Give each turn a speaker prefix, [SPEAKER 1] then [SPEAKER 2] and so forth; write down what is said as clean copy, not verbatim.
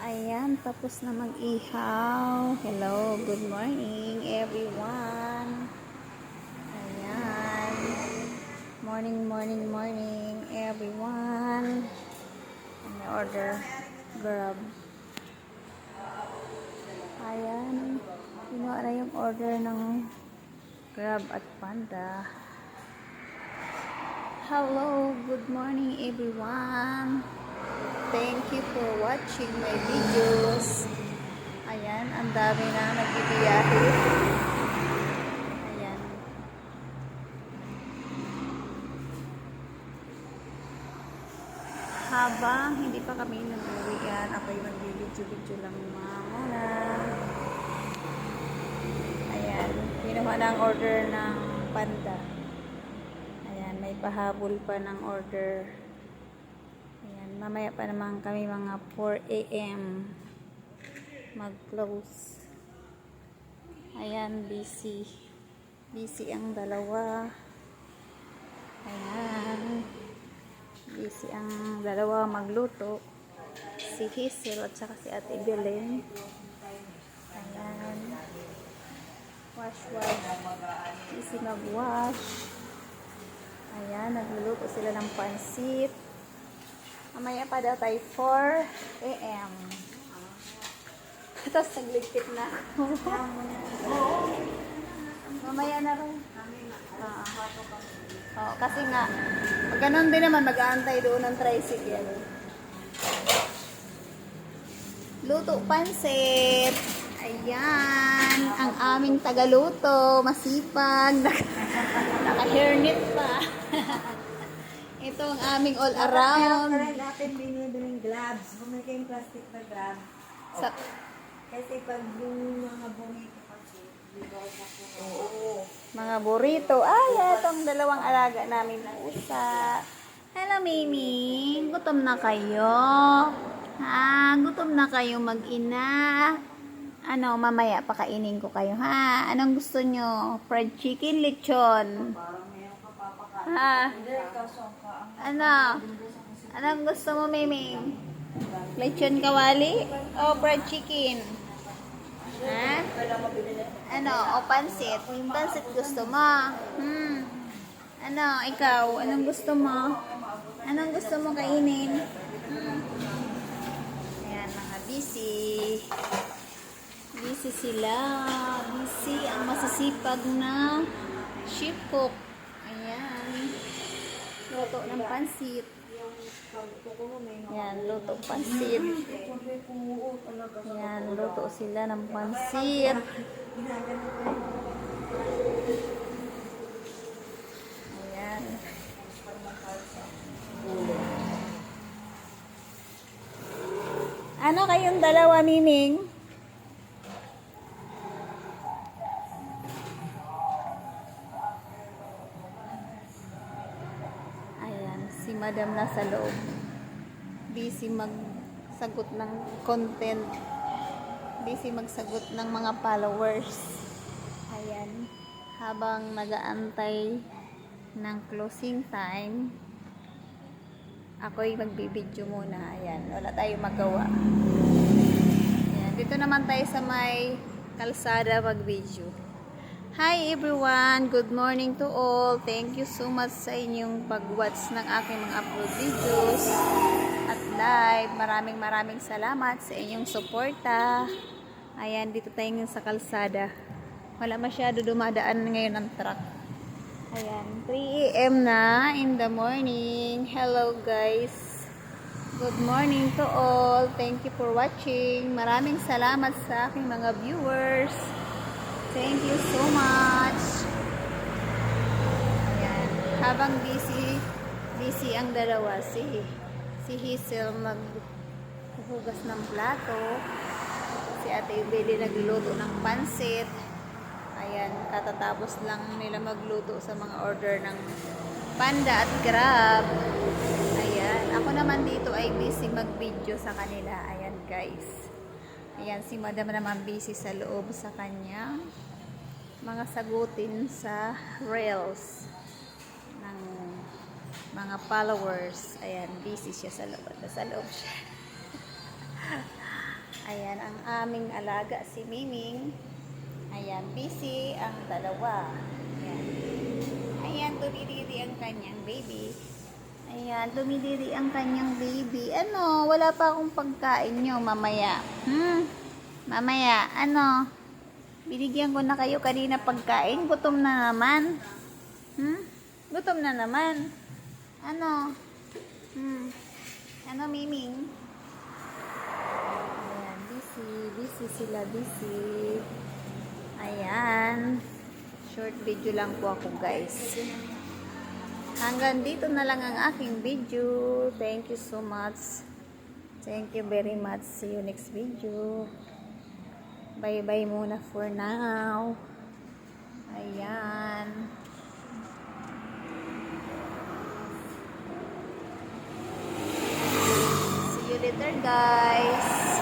[SPEAKER 1] Ayan, tapos na mag-ihaw. Hello, good morning everyone. Ayan. Morning, morning, morning everyone. May order Grab. Ayan. Kinuha na yung order ng Grab at Panda. Hello, good morning everyone. Thank you for watching my videos. Ayan, ang dami na nagbibiyahe. Ayan. Habang hindi pa kami nag-uwian, ako'y mag-video-video lang muna. Ayan, kinuha na ang order ng Panda. Ayan, may pahabol pa ng order. Mamaya pa naman kami mga 4 AM mag-close. Ayan, busy. Busy ang dalawa. Ayan. Busy ang dalawa magluto. Si Hazel at saka si Ate Belen. Ayan. Wash. Busy mag-wash. Ayan, nagluluto sila ng pansit. Mamaya pa daw tayo 4 AM. Tapos nagligpit na. Mamaya na rin. Kasi nga, pag ganun din naman, mag-aantay doon ng tricycle. Luto pansit. Ayan. Ang aming tagaluto. Masipag. Naka-hairnet pa. Ito ang aming all around.
[SPEAKER 2] Kaya natin binibiling gloves. Bumili kayong plastic na gloves. Kasi pag yung mga burrito kasi,
[SPEAKER 1] mga burrito. Ay, itong dalawang alaga namin pusa. Hello, Mimi. Gutom na kayo? Ha? Gutom na kayo mag-ina? Ano, mamaya pakainin ko kayo, ha? Anong gusto nyo? Fried chicken, lechon? Ha? Ano? Anong gusto mo, Miming? Lechon kawali? O fried chicken? Ha? Ano? O pansit? Pansit gusto mo? Ano? Ikaw? Anong gusto mo? Anong gusto mo kainin? Ayan, mga busy. Busy sila. Busy ang masisipag na chef cook. Ayan. Luto ng pansit. Ayan, luto pansit. Ayan, luto sila ng pansit. Ayan. Ano kayong dalawa, Miming? Si Madam nasa loob. Busy magsagot ng content. Busy magsagot ng mga followers. Ayan. Habang nag-aantay ng closing time, ako'y magbibideo muna. Ayan. Wala tayong magawa. Ayan. Dito naman tayo sa may kalsada mag-video. Hi everyone! Good morning to all! Thank you so much sa inyong pag-watch ng aking mga upload videos at live. Maraming salamat sa inyong suporta. Ayan, dito tayo ngayon sa kalsada. Wala masyado dumadaan ngayon ng truck. Ayan, 3 AM na in the morning. Hello guys! Good morning to all! Thank you for watching. Maraming salamat sa aking mga viewers. Thank you so much. Ayan. Habang busy ang dalawa, si Hazel maghuhugas ng plato, si Ate Beli nagluluto ng pansit. Ayan, katatapos lang nila magluto sa mga order ng Panda at Grab. Ayan, ako naman dito ay busy mag-video sa kanila. Ayan guys. Ayan, si Madam naman busy sa loob sa kanya mga sagutin sa reels ng mga followers. Ayan, busy siya sa loob. Sa loob siya. Ayan, ang aming alaga, si Miming. Ayan, busy ang dalawa. Ayan. Ayan, dumidiri ang kanyang baby. Ayan, dumidiri ang kanyang baby. Ano, wala pa akong pagkain nyo mamaya. Mamaya, ano? Binigyan ko na kayo kanina pagkain. Gutom na naman. Gutom na naman. Ano? Ano, Miming? Ayan, busy. Busy sila, busy. Ayan. Short video lang po ako, guys. Hanggang dito na lang ang aking video. Thank you so much. Thank you very much. See you next video. Bye-bye muna for now. Ayan. See you later, guys.